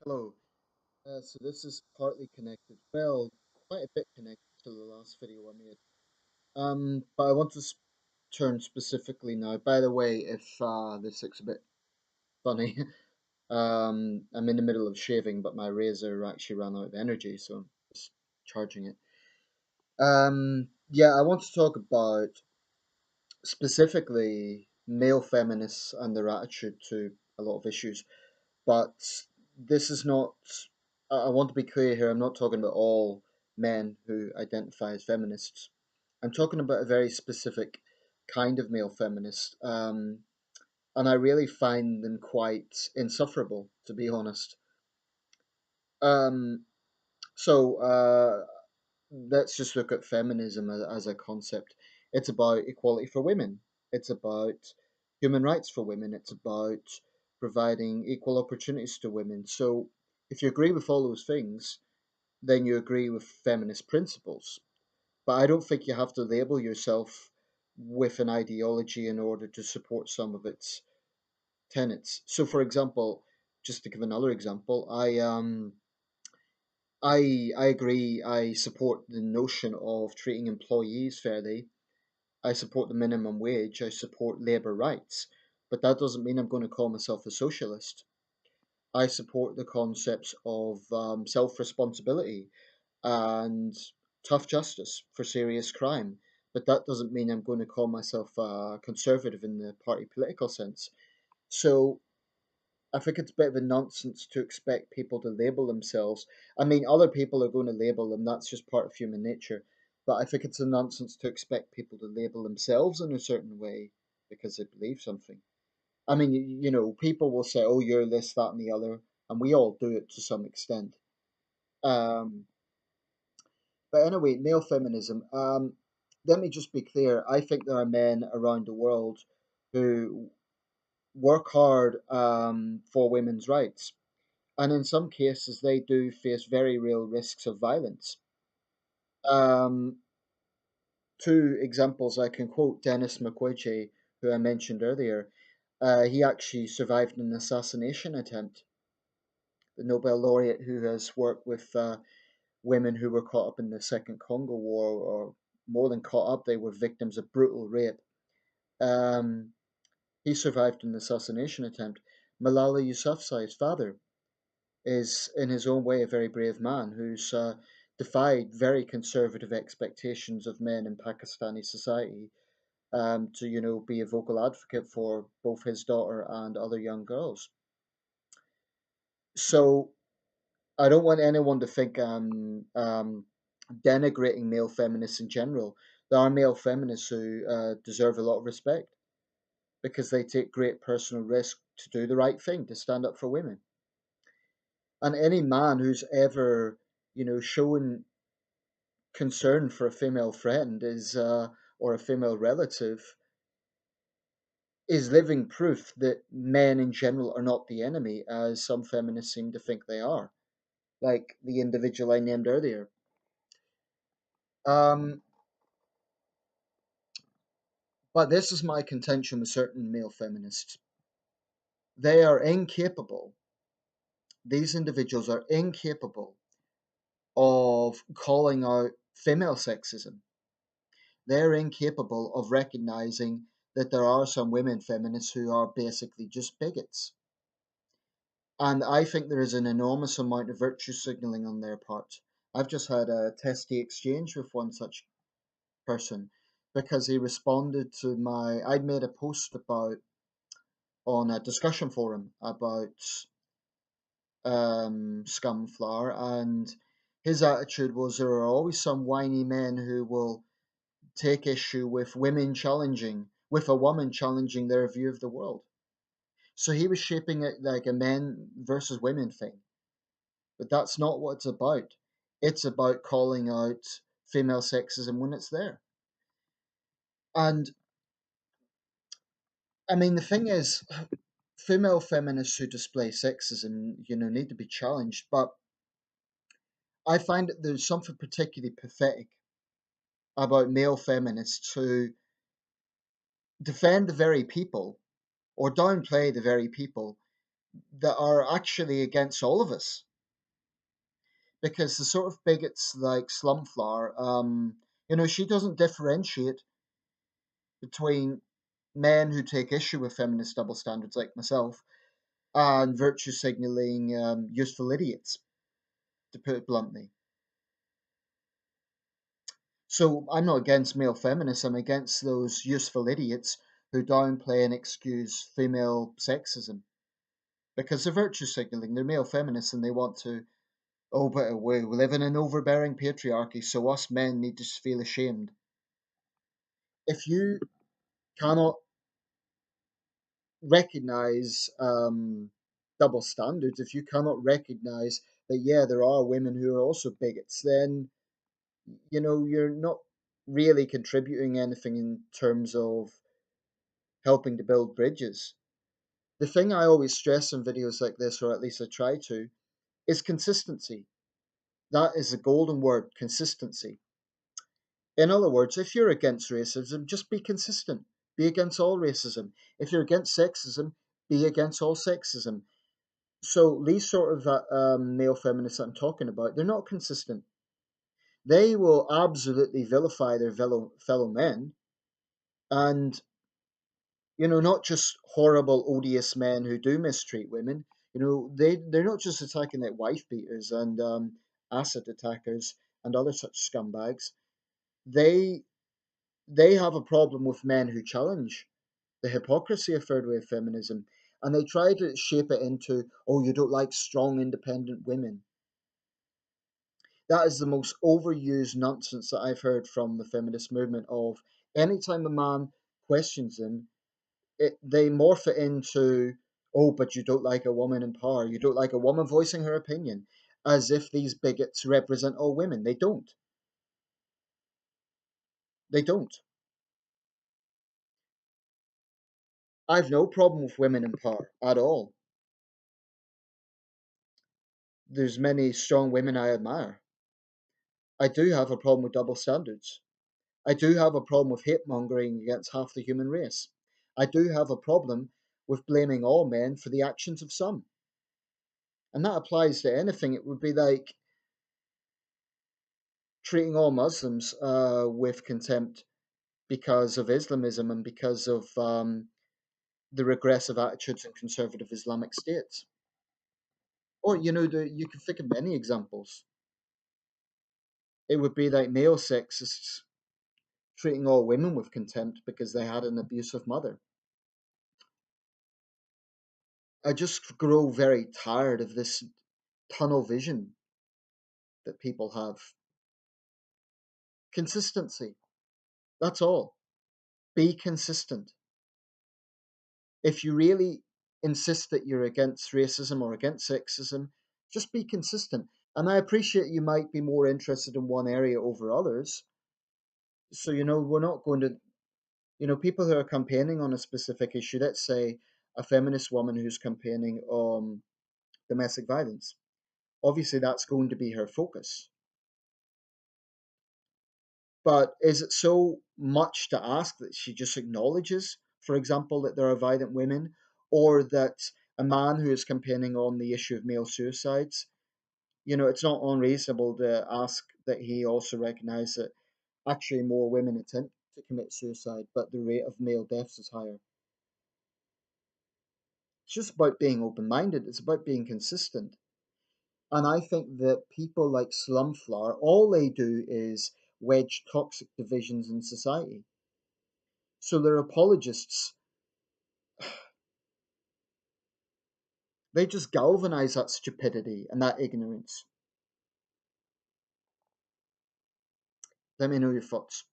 Hello. So this is partly connected, well, quite a bit connected to the last video I made. But I want to turn specifically now. By the way, if this looks a bit funny, I'm in the middle of shaving, but my razor actually ran out of energy, so I'm just charging it. Yeah, I want to talk about specifically male feminists and their attitude to a lot of issues. But this is not, I want to be clear here, I'm not talking about all men who identify as feminists. I'm talking about a very specific kind of male feminist. And I really find them quite insufferable, to be honest. Um, so let's just look at feminism as a concept. It's about equality for women. It's about human rights for women. It's about providing equal opportunities to women. So if you agree with all those things, then you agree with feminist principles. But I don't think you have to label yourself with an ideology in order to support some of its tenets. So, for example, just to give another example, I agree. I support the notion of treating employees fairly. I support the minimum wage. I support labour rights. But that doesn't mean I'm going to call myself a socialist. I support the concepts of self responsibility and tough justice for serious crime. But that doesn't mean I'm going to call myself conservative in the party political sense. So I think it's a bit of a nonsense to expect people to label themselves. I mean, other people are going to label them, that's just part of human nature. But I think it's a nonsense to expect people to label themselves in a certain way because they believe something. I mean, people will say, oh, you're this, that, and the other, and we all do it to some extent. Um, but anyway, male feminism. Let me just be clear. I think there are men around the world who work hard for women's rights. And in some cases, they do face very real risks of violence. Um, Two examples I can quote Dennis Mukwege, who I mentioned earlier. He actually survived an assassination attempt. The Nobel laureate who has worked with women who were caught up in the Second Congo War, or more than caught up, they were victims of brutal rape. Um, he survived an assassination attempt. Malala Yousafzai's father is, in his own way, a very brave man who's defied very conservative expectations of men in Pakistani society to, be a vocal advocate for both his daughter and other young girls. So I don't want anyone to think I'm denigrating male feminists in general. There are male feminists who deserve a lot of respect because they take great personal risk to do the right thing, to stand up for women. And any man who's ever, shown concern for a female friend is or a female relative is living proof that men in general are not the enemy, as some feminists seem to think they are, like the individual I named earlier. Um, but this is my contention with certain male feminists. They are incapable, these individuals are incapable of calling out female sexism. They're incapable of recognizing that there are some women feminists who are basically just bigots. And I think there is an enormous amount of virtue signaling on their part. I've just had a testy exchange with one such person because he responded to I'd made a post about, on a discussion forum about scum and his attitude was there are always some whiny men who will take issue with with a woman challenging their view of the world. So he was shaping it like a men versus women thing. But that's not what it's about. It's about calling out female sexism when it's there. And I mean, the thing is, female feminists who display sexism, need to be challenged. But I find that there's something particularly pathetic about male feminists who defend the very people or downplay the very people that are actually against all of us. Because the sort of bigots like Slumflower, she doesn't differentiate between men who take issue with feminist double standards like myself and virtue signaling useful idiots, to put it bluntly. So I'm not against male feminists, I'm against those useful idiots who downplay and excuse female sexism. Because they're virtue signaling, they're male feminists and they want to, oh, but we live in an overbearing patriarchy, so us men need to feel ashamed. If you cannot recognize double standards, if you cannot recognize that, yeah, there are women who are also bigots, then, you're not really contributing anything in terms of helping to build bridges. The thing I always stress in videos like this, or at least I try to, is consistency. That is the golden word, consistency. In other words, if you're against racism, just be consistent. Be against all racism. If you're against sexism, be against all sexism. So these sort of male feminists I'm talking about, they're not consistent. They will absolutely vilify their fellow men, and not just horrible, odious men who do mistreat women. They're not just attacking like wife beaters and acid attackers and other such scumbags. They they have a problem with men who challenge the hypocrisy of third wave feminism, and they try to shape it into, oh, you don't like strong, independent women. That is the most overused nonsense that I've heard from the feminist movement. Of anytime a man questions them, they morph it into, oh, but you don't like a woman in power, you don't like a woman voicing her opinion, as if these bigots represent all women. They don't. They don't. I've no problem with women in power at all. There's many strong women I admire. I do have a problem with double standards. I do have a problem with hate mongering against half the human race. I do have a problem with blaming all men for the actions of some. And that applies to anything. It would be like treating all Muslims with contempt because of Islamism and because of the regressive attitudes in conservative Islamic states. Or, you can think of many examples. It would be like male sexists treating all women with contempt because they had an abusive mother. I just grow very tired of this tunnel vision that people have. Consistency. That's all. Be consistent. If you really insist that you're against racism or against sexism, just be consistent. And I appreciate you might be more interested in one area over others. So, we're not going to, people who are campaigning on a specific issue, let's say a feminist woman who's campaigning on domestic violence. Obviously, that's going to be her focus. But is it so much to ask that she just acknowledges, for example, that there are violent women, or that a man who is campaigning on the issue of male suicides, it's not unreasonable to ask that he also recognise that actually more women attempt to commit suicide, but the rate of male deaths is higher. It's just about being open minded, it's about being consistent. And I think that people like Slumflower, all they do is wedge toxic divisions in society. So their apologists, they just galvanize that stupidity and that ignorance. Let me know your thoughts.